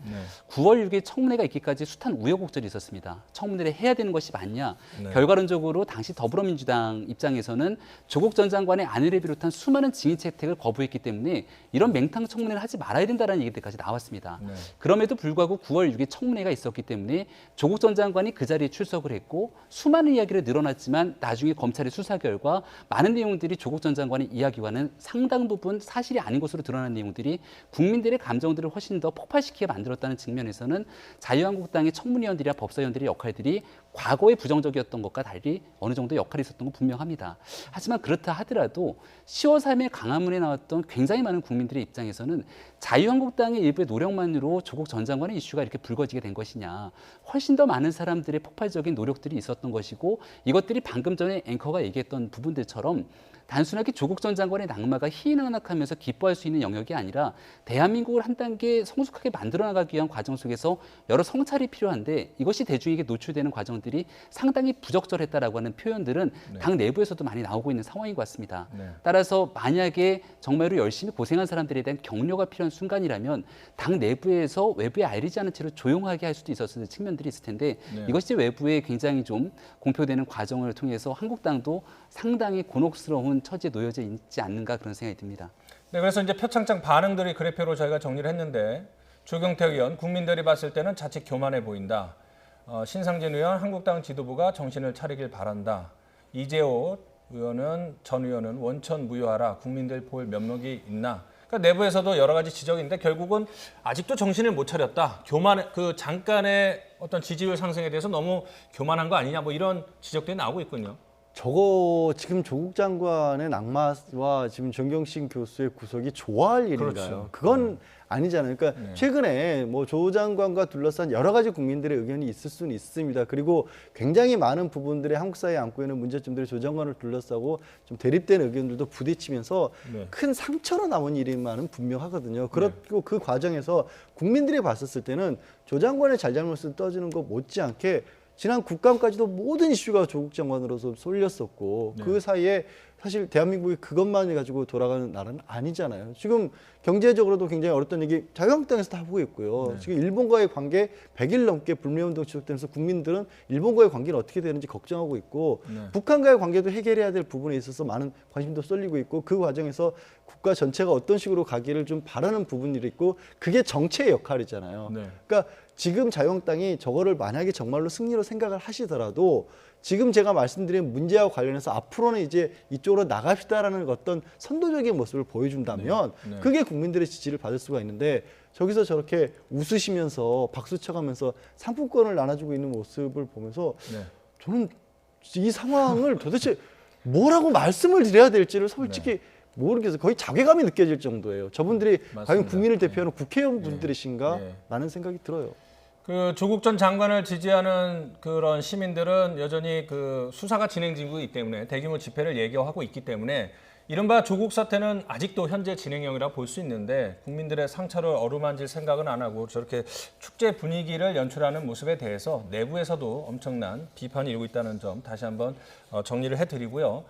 9월 6일 청문회가 있기까지 숱한 우여곡절이 있었습니다. 청문회를 해야 되는 것이 맞냐? 결과론적으로 당시 더불어민주당 입장에서는 조국 전 장관의 아내를 비롯한 수많은 증인 채택을 거부했기 때문에 이런 맹탕 청문회를 하지 말아야 된다는 얘기들까지 나왔습니다. 그럼에도 불구하고 9월 6일 청문회가 있었기 때문에 조국 전 장관이 그 자리에 출석을 했고 수많은 이야기를 늘어났지만 나중에 검찰의 수사 결과 많은 내용들이 조국 전 장관의 이야기와는 상당 부분 사실이 아닌 것으로 드러난 내용들이 국민들의 감정들을 훨씬 더 폭발시키게 만들었다는 측면에서는 자유한국당의 청문위원들이나 법사위원들의 역할들이 과거에 부정적이었던 것과 달리 어느 정도 역할이 있었던 건 분명합니다. 하지만 그렇다 하더라도 10월 3일 강화문에 나왔던 굉장히 많은 국민들의 입장에서는 자유한국당의 일부의 노력만으로 조국 전 장관의 이슈가 이렇게 불거지게 된 것이냐. 훨씬 더 많은 사람들의 폭발적인 노력들이 있었던 것이고 이것들이 방금 전에 앵커가 얘기했던 부분들처럼 단순하게 조국 전 장관의 낙마가 희희낙낙하면서 기뻐할 수 있는 영역이 아니라 대한민국을 한 단계 성숙하게 만들어 나가기 위한 과정 속에서 여러 성찰이 필요한데 이것이 대중에게 노출되는 과정들이 상당히 부적절했다라고 하는 표현들은 당 내부에서도 많이 나오고 있는 상황인 것 같습니다. 따라서 만약에 정말로 열심히 고생한 사람들에 대한 격려가 필요한 순간이라면 당 내부에서 외부에 알리지 않은 채로 조용하게 할 수도 있었을 측면들이 있을 텐데 이것이 외부에 굉장히 좀 공표되는 과정을 통해서 한국당도 상당히 곤혹스러운 처지에 놓여져 있지 않는가 그런 생각이 듭니다. 네, 그래서 이제 표창장 반응들이 그래프로 저희가 정리를 했는데 조경태 의원, 국민들이 봤을 때는 자칫 교만해 보인다. 신상진 의원, 한국당 지도부가 정신을 차리길 바란다. 이재호 의원은 전 의원은 원천 무효하라. 국민들 볼 면목이 있나? 그러니까 내부에서도 여러 가지 지적인데 결국은 아직도 정신을 못 차렸다. 그 잠깐의 어떤 지지율 상승에 대해서 너무 교만한 거 아니냐? 뭐 이런 지적들이 나오고 있군요. 저거 지금 조국 장관의 낙마와 지금 정경심 교수의 구속이 좋아할 일인가요? 그렇죠. 그건 아니잖아요. 그러니까 최근에 뭐 조 장관과 둘러싼 여러 가지 국민들의 의견이 있을 수는 있습니다. 그리고 굉장히 많은 부분들의 한국 사회에 안고 있는 문제점들이 조 장관을 둘러싸고 좀 대립된 의견들도 부딪히면서 큰 상처로 남은 일임만은 분명하거든요. 그렇고 그 과정에서 국민들이 봤었을 때는 조 장관의 잘잘못을 떠지는 것 못지않게 지난 국감까지도 모든 이슈가 조국 장관으로서 쏠렸었고 그 사이에 사실 대한민국이 그것만 가지고 돌아가는 나라는 아니잖아요. 지금 경제적으로도 굉장히 어렵던 얘기 자유한국당에서 다 하고 있고요. 지금 일본과의 관계 100일 넘게 불매운동 지속되면서 국민들은 일본과의 관계는 어떻게 되는지 걱정하고 있고 북한과의 관계도 해결해야 될 부분에 있어서 많은 관심도 쏠리고 있고 그 과정에서 국가 전체가 어떤 식으로 가기를 좀 바라는 부분이 있고 그게 정치의 역할이잖아요. 그러니까 지금 자유한국당이 저거를 만약에 정말로 승리로 생각을 하시더라도 지금 제가 말씀드린 문제와 관련해서 앞으로는 이제 이쪽으로 나갑시다라는 어떤 선도적인 모습을 보여준다면 그게 국민들의 지지를 받을 수가 있는데 저기서 저렇게 웃으시면서 박수 쳐가면서 상품권을 나눠주고 있는 모습을 보면서 저는 이 상황을 도대체 뭐라고 말씀을 드려야 될지를 솔직히 모르겠어요. 거의 자괴감이 느껴질 정도예요. 저분들이 과연 국민을 대표하는 국회의원 분들이신가 라는 생각이 들어요. 그 조국 전 장관을 지지하는 그런 시민들은 여전히 그 수사가 진행 중이기 때문에 대규모 집회를 예고하고 있기 때문에 이른바 조국 사태는 아직도 현재 진행형이라 볼 수 있는데 국민들의 상처를 어루만질 생각은 안 하고 저렇게 축제 분위기를 연출하는 모습에 대해서 내부에서도 엄청난 비판이 일고 있다는 점 다시 한번 정리를 해드리고요.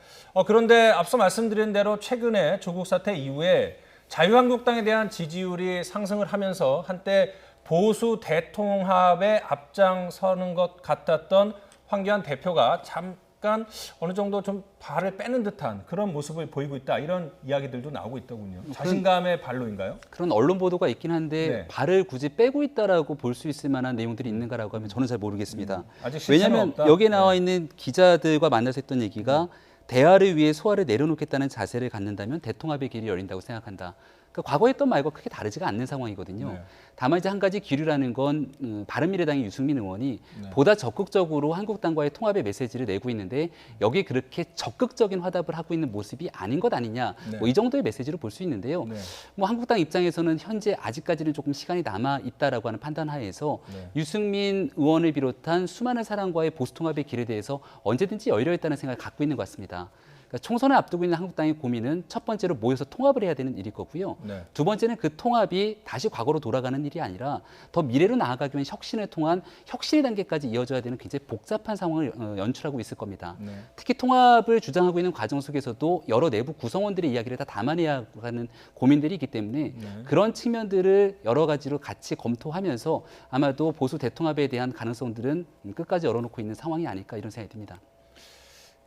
그런데 앞서 말씀드린 대로 최근에 조국 사태 이후에 자유한국당에 대한 지지율이 상승을 하면서 한때 보수 대통합에 앞장서는 것 같았던 황교안 대표가 잠깐 어느 정도 좀 발을 빼는 듯한 그런 모습을 보이고 있다. 이런 이야기들도 나오고 있더군요. 자신감의 발로인가요? 그런 언론 보도가 있긴 한데 발을 굳이 빼고 있다라고 볼 수 있을 만한 내용들이 있는가라고 하면 저는 잘 모르겠습니다. 아직 실체는 왜냐하면 없다. 여기에 나와 있는 기자들과 만나서 했던 얘기가 대화를 위해 소화를 내려놓겠다는 자세를 갖는다면 대통합의 길이 열린다고 생각한다. 그러니까 과거에 했던 말과 크게 다르지가 않는 상황이거든요. 다만 이제 한 가지 기류라는 건 바른미래당의 유승민 의원이 보다 적극적으로 한국당과의 통합의 메시지를 내고 있는데 여기에 그렇게 적극적인 화답을 하고 있는 모습이 아닌 것 아니냐. 뭐 이 정도의 메시지로 볼 수 있는데요. 뭐 한국당 입장에서는 현재 아직까지는 조금 시간이 남아 있다라고 하는 판단하에서 유승민 의원을 비롯한 수많은 사람과의 보수 통합의 길에 대해서 언제든지 열려 있다는 생각을 갖고 있는 것 같습니다. 그러니까 총선을 앞두고 있는 한국당의 고민은 첫 번째로 모여서 통합을 해야 되는 일일 거고요. 두 번째는 그 통합이 다시 과거로 돌아가는 일이 아니라 더 미래로 나아가기 위한 혁신을 통한 혁신의 단계까지 이어져야 되는 굉장히 복잡한 상황을 연출하고 있을 겁니다. 특히 통합을 주장하고 있는 과정 속에서도 여러 내부 구성원들의 이야기를 다 담아내야 하는 고민들이 있기 때문에 그런 측면들을 여러 가지로 같이 검토하면서 아마도 보수 대통합에 대한 가능성들은 끝까지 열어놓고 있는 상황이 아닐까 이런 생각이 듭니다.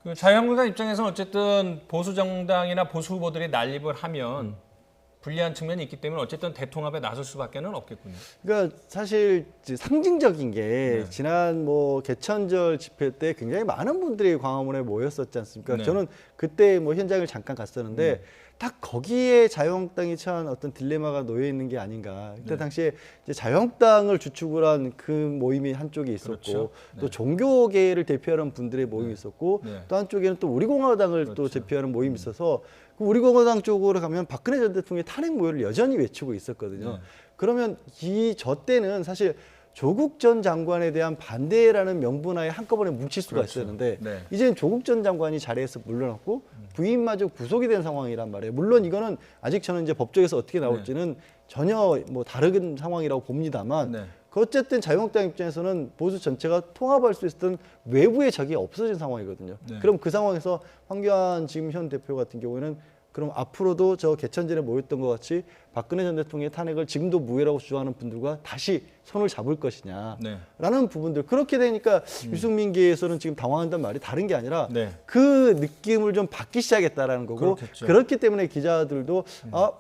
그 자유한국당 입장에서는 어쨌든 보수 정당이나 보수 후보들이 난립을 하면 불리한 측면이 있기 때문에 어쨌든 대통합에 나설 수밖에는 없겠군요. 그러니까 사실 상징적인 게 지난 뭐 개천절 집회 때 굉장히 많은 분들이 광화문에 모였었지 않습니까? 저는 그때 뭐 현장을 잠깐 갔었는데 딱 거기에 자유한국당이 처한 어떤 딜레마가 놓여 있는 게 아닌가. 그때 당시에 이제 자유한국당을 주축으로 한 그 모임이 한쪽에 있었고 또 종교계를 대표하는 분들의 모임이 있었고 또 한쪽에는 또 우리공화당을 또 대표하는 모임이 있어서 그 우리공화당 쪽으로 가면 박근혜 전 대통령의 탄핵 모의를 여전히 외치고 있었거든요. 그러면 저 때는 사실 조국 전 장관에 대한 반대라는 명분하에 한꺼번에 뭉칠 수가 있었는데 이제는 조국 전 장관이 자리에서 물러났고 부인마저 구속이 된 상황이란 말이에요. 물론 이거는 아직 저는 이제 법적에서 어떻게 나올지는 전혀 뭐 다른 상황이라고 봅니다만 어쨌든 자유한국당 입장에서는 보수 전체가 통합할 수 있었던 외부의 적이 없어진 상황이거든요. 그럼 그 상황에서 황교안 지금 현 대표 같은 경우에는 그럼 앞으로도 저 개천절에 모였던 것 같이 박근혜 전 대통령의 탄핵을 지금도 무효라고 주장하는 분들과 다시 손을 잡을 것이냐라는 부분들. 그렇게 되니까 유승민계에서는 지금 당황한다는 말이 다른 게 아니라 그 느낌을 좀 받기 시작했다라는 거고 그렇기 때문에 기자들도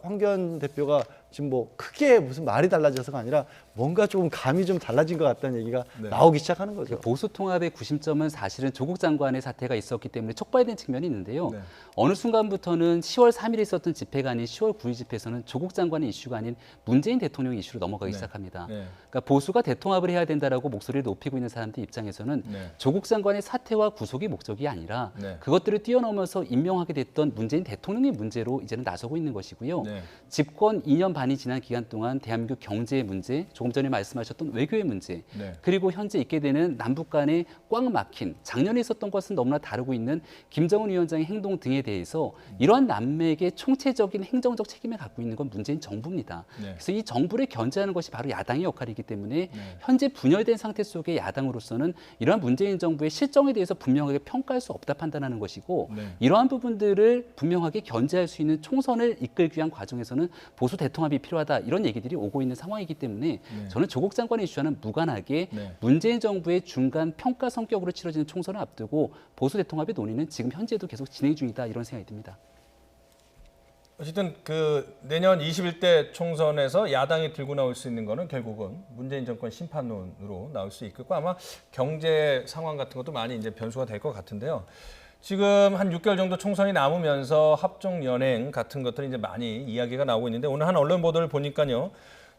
황교안 대표가 지금 뭐 크게 무슨 말이 달라져서가 아니라 뭔가 조금 감이 좀 달라진 것 같다는 얘기가 네. 나오기 시작하는 거죠. 보수 통합의 구심점은 사실은 조국 장관의 사태가 있었기 때문에 촉발된 측면이 있는데요. 네. 어느 순간부터는 10월 3일에 있었던 집회가 아닌 10월 9일 집회에서는 조국 장관의 이슈가 아닌 문재인 대통령의 이슈로 넘어가기 네. 시작합니다. 네. 그러니까 보수가 대통합을 해야 된다라고 목소리를 높이고 있는 사람들 입장에서는 네. 조국 장관의 사퇴와 구속이 목적이 아니라 네. 그것들을 뛰어넘어서 임명하게 됐던 문재인 대통령의 문제로 이제는 나서고 있는 것이고요. 네. 집권 2년 반이 지난 기간 동안 대한민국 경제의 문제, 조금 전에 말씀하셨던 외교의 문제, 네. 그리고 현재 있게 되는 남북 간의 꽉 막힌 작년에 있었던 것은 너무나 다르고 있는 김정은 위원장의 행동 등에 대해서 이러한 난맥의 총체적인 행정적 책임을 갖고 있는 건 문재인 정부입니다. 네. 그래서 이 정부를 견제하는 것이 바로 야당의 역할이기 때문에 네. 현재 분열된 상태 속의 야당으로서는 이러한 문재인 정부의 실정에 대해서 분명하게 평가할 수 없다 판단하는 것이고 네. 이러한 부분들을 분명하게 견제할 수 있는 총선을 이끌기 위한 과정에서는 보수 대통합이 필요하다 이런 얘기들이 오고 있는 상황이기 때문에 저는 조국 장관의 이슈와는 무관하게 네. 문재인 정부의 중간 평가 성격으로 치러지는 총선을 앞두고 보수 대통합의 논의는 지금 현재도 계속 진행 중이다 이런 생각이 듭니다. 어쨌든 그 내년 21대 총선에서 야당이 들고 나올 수 있는 거는 결국은 문재인 정권 심판론으로 나올 수 있겠고 아마 경제 상황 같은 것도 많이 이제 변수가 될 것 같은데요. 지금 한 6개월 정도 총선이 남으면서 합종 연행 같은 것들이 이제 많이 이야기가 나오고 있는데 오늘 한 언론 보도를 보니까요.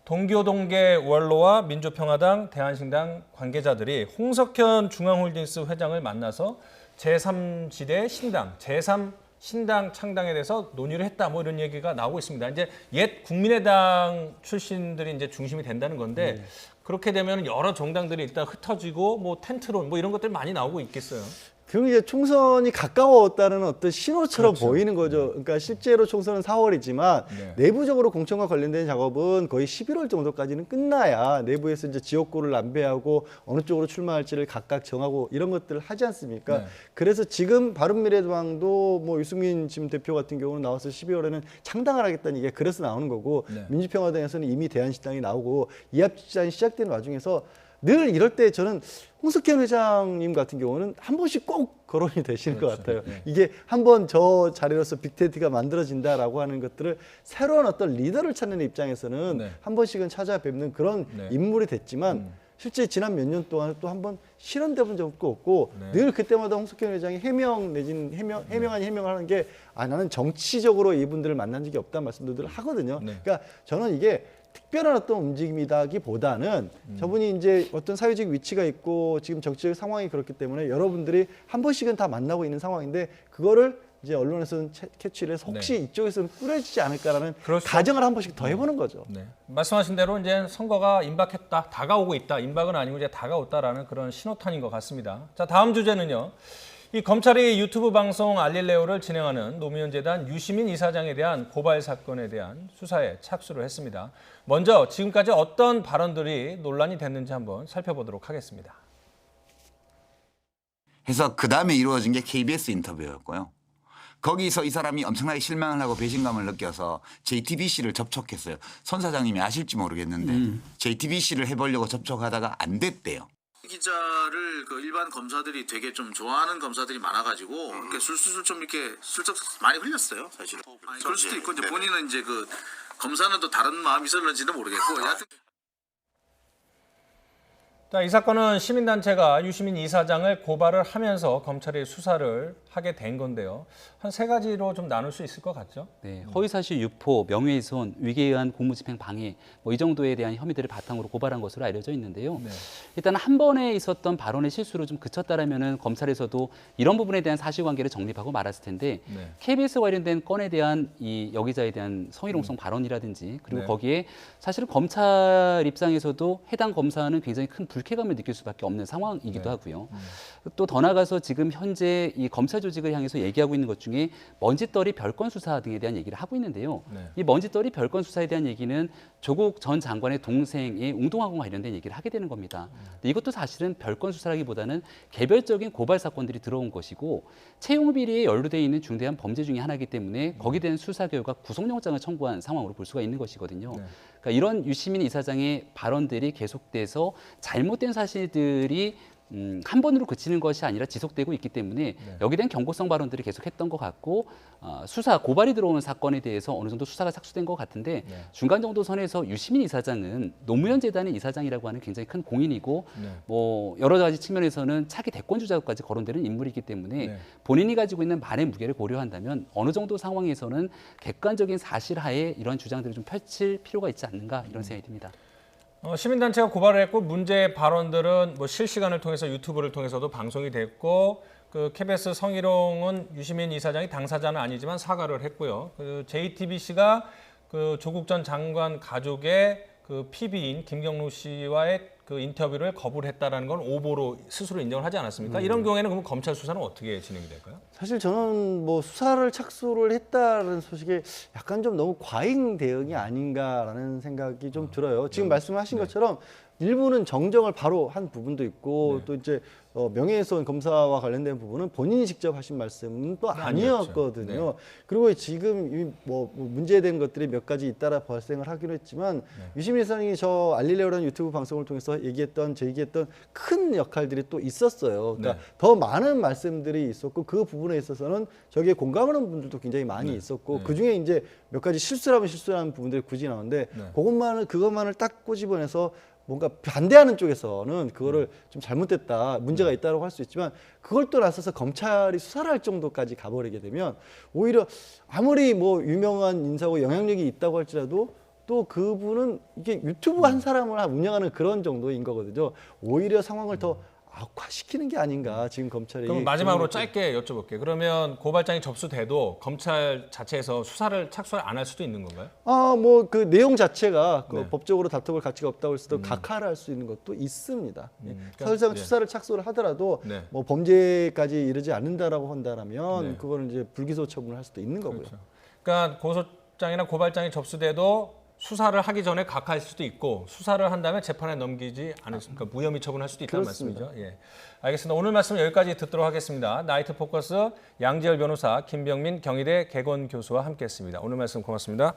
동교동계 원로와 민주평화당, 대한신당 관계자들이 홍석현 중앙홀딩스 회장을 만나서 제3지대 신당, 제3신당 창당에 대해서 논의를 했다. 뭐 이런 얘기가 나오고 있습니다. 이제 옛 국민의당 출신들이 이제 중심이 된다는 건데 그렇게 되면 여러 정당들이 일단 흩어지고 뭐 텐트론 뭐 이런 것들이 많이 나오고 있겠어요. 그럼 이제 총선이 가까웠다는 어떤 신호처럼 그렇죠. 보이는 거죠. 그러니까 실제로 총선은 4월이지만 네. 내부적으로 공천과 관련된 작업은 거의 11월 정도까지는 끝나야 내부에서 이제 지역구를 남배하고 어느 쪽으로 출마할지를 각각 정하고 이런 것들을 하지 않습니까? 네. 그래서 지금 바른미래당도 뭐 유승민 지금 대표 같은 경우는 나와서 12월에는 창당을 하겠다는 이게 그래서 나오는 거고 네. 민주평화당에서는 이미 대한신당이 나오고 이합집산이 시작된 와중에서 늘 이럴 때 저는 홍석현 회장님 같은 경우는 한 번씩 꼭 거론이 되시는 그렇죠. 것 같아요. 네. 이게 한 번 저 자리로서 빅텐트가 만들어진다라고 하는 것들을 새로운 어떤 리더를 찾는 입장에서는 네. 한 번씩은 찾아뵙는 그런 네. 인물이 됐지만 실제 지난 몇 년 동안 또 한 번 실현돼 본 적도 없고 네. 늘 그때마다 홍석현 회장이 해명 내지는 해명 아닌 해명을 하는 게 나는 정치적으로 이분들을 만난 적이 없다는 말씀도 늘 하거든요. 네. 그러니까 저는 이게 특별한 어떤 움직임이다기보다는 저분이 이제 어떤 사회적 위치가 있고 지금 정치적 상황이 그렇기 때문에 여러분들이 한 번씩은 다 만나고 있는 상황인데 그거를 이제 언론에서는 캐치를 해서 혹시 이쪽에서는 꾸려지지 않을까라는 그럴 수 가정을 한 번씩 더 해보는 거죠. 네. 말씀하신 대로 이제 선거가 임박했다, 다가오고 있다, 임박은 아니고 이제 다가왔다라는 그런 신호탄인 것 같습니다. 자, 다음 주제는요. 이 검찰이 유튜브 방송 알릴레오를 진행하는 노무현 재단 유시민 이사장에 대한 고발 사건에 대한 수사에 착수를 했습니다. 먼저 지금까지 어떤 발언들이 논란이 됐는지 한번 살펴보도록 하겠습니다. 해서 그 다음에 이루어진 게 KBS 인터뷰였고요. 거기서 이 사람이 엄청나게 실망을 하고 배신감을 느껴서 JTBC를 접촉했어요. 손 사장님이 아실지 모르겠는데 JTBC를 해보려고 접촉하다가 안 됐대요. 기자를 그 일반 검사들이 되게 좀 좋아하는 검사들이 많아가지고 이렇게 술술 좀 이렇게 슬쩍 많이 흘렸어요, 사실은. 아니, 그럴 수도 있고 이제 본인은 이제 그 검사는 또 다른 마음이 있었는지는 모르겠고. 여하튼 자, 이 사건은 시민단체가 유시민 이사장을 고발을 하면서 검찰이 수사를 하게 된 건데요. 한 세 가지로 좀 나눌 수 있을 것 같죠? 네, 허위사실 유포, 명예훼손, 위계에 의한 공무집행 방해 뭐 이 정도에 대한 혐의들을 바탕으로 고발한 것으로 알려져 있는데요. 네. 일단 한 번에 있었던 발언의 실수로 좀 그쳤다라면은 검찰에서도 이런 부분에 대한 사실관계를 정립하고 말았을 텐데 네. KBS 관련된 건에 대한 이 여기자에 대한 성희롱성 발언이라든지 그리고 네. 거기에 사실은 검찰 입장에서도 해당 검사는 굉장히 큰 불쾌감을 느낄 수밖에 없는 상황이기도 네. 하고요. 또 더 나아가서 지금 현재 이 검찰 조직을 향해서 얘기하고 있는 것 중에 먼지떨이 별건 수사 등에 대한 얘기를 하고 있는데요. 네. 이 먼지떨이 별건 수사에 대한 얘기는 조국 전 장관의 동생의 웅동하고 관련된 얘기를 하게 되는 겁니다. 근데 이것도 사실은 별건 수사라기보다는 개별적인 고발 사건들이 들어온 것이고 채용 비리에 연루되어 있는 중대한 범죄 중에 하나이기 때문에 거기에 대한 수사 결과 구속영장을 청구한 상황으로 볼 수가 있는 것이거든요. 네. 그러니까 이런 유시민 이사장의 발언들이 계속돼서 잘못된 사실들이 한 번으로 그치는 것이 아니라 지속되고 있기 때문에 여기에 대한 경고성 발언들이 계속했던 것 같고 수사 고발이 들어오는 사건에 대해서 어느 정도 수사가 착수된 것 같은데 중간 정도 선에서 유시민 이사장은 노무현 재단의 이사장이라고 하는 굉장히 큰 공인이고 뭐 여러 가지 측면에서는 차기 대권 주자까지 거론되는 인물이기 때문에 본인이 가지고 있는 만의 무게를 고려한다면 어느 정도 상황에서는 객관적인 사실하에 이런 주장들을 좀 펼칠 필요가 있지 않는가 이런 생각이 듭니다. 시민단체가 고발을 했고 문제 발언들은 뭐 실시간을 통해서 유튜브를 통해서도 방송이 됐고 그 KBS 성희롱은 유시민 이사장이 당사자는 아니지만 사과를 했고요. 그 JTBC가 그 조국 전 장관 가족의 그 PB인 김경루 씨와의 그 인터뷰를 거부를 했다라는 건 오보로 스스로 인정을 하지 않았습니까? 이런 경우에는 그럼 검찰 수사는 어떻게 진행이 될까요? 사실 저는 뭐 수사를 착수를 했다는 소식에 약간 좀 너무 과잉 대응이 아닌가라는 생각이 좀 들어요. 지금 말씀하신 것처럼 일부는 정정을 바로 한 부분도 있고 또 이제 명예훼손 검사와 관련된 부분은 본인이 직접 하신 말씀은 또 아니었거든요. 그리고 지금 뭐 문제된 것들이 몇 가지 잇따라 발생을 하기로 했지만 유시민 이사장이 저 알릴레오라는 유튜브 방송을 통해서 제기했던 큰 역할들이 또 있었어요. 그러니까 더 많은 말씀들이 있었고 그 부분에 있어서는 저기에 공감하는 분들도 굉장히 많이 있었고 그 중에 이제 몇 가지 실수라면 실수라는 부분들이 굳이 나오는데 그것만을 딱 꼬집어내서 뭔가 반대하는 쪽에서는 그거를 좀 잘못됐다, 문제가 있다고 할 수 있지만 그걸 또 나서서 검찰이 수사를 할 정도까지 가버리게 되면 오히려 아무리 뭐 유명한 인사고 영향력이 있다고 할지라도 또 그분은 이게 유튜브 한 사람을 운영하는 그런 정도인 거거든요. 오히려 상황을 더 악화시키는 게 아닌가 지금 검찰이. 그럼 마지막으로 짧게 여쭤볼게요. 그러면 고발장이 접수돼도 검찰 자체에서 수사를 착수를 안 할 수도 있는 건가요? 뭐 그 내용 자체가 그 법적으로 다퉈볼 가치가 없다고 할 수도 각하를 할 수 있는 것도 있습니다. 사실상 수사를 착수를 하더라도 뭐 범죄까지 이르지 않는다라고 한다면 그거는 이제 불기소 처분을 할 수도 있는 거고요. 그렇죠. 그러니까 고소장이나 고발장이 접수돼도 수사를 하기 전에 각하할 수도 있고 수사를 한다면 재판에 넘기지 않을 그러니까 무혐의 처분할 수도 있다는 말씀이죠. 예, 알겠습니다. 오늘 말씀 여기까지 듣도록 하겠습니다. 나이트 포커스 양지열 변호사, 김병민 경희대 개건 교수와 함께했습니다. 오늘 말씀 고맙습니다.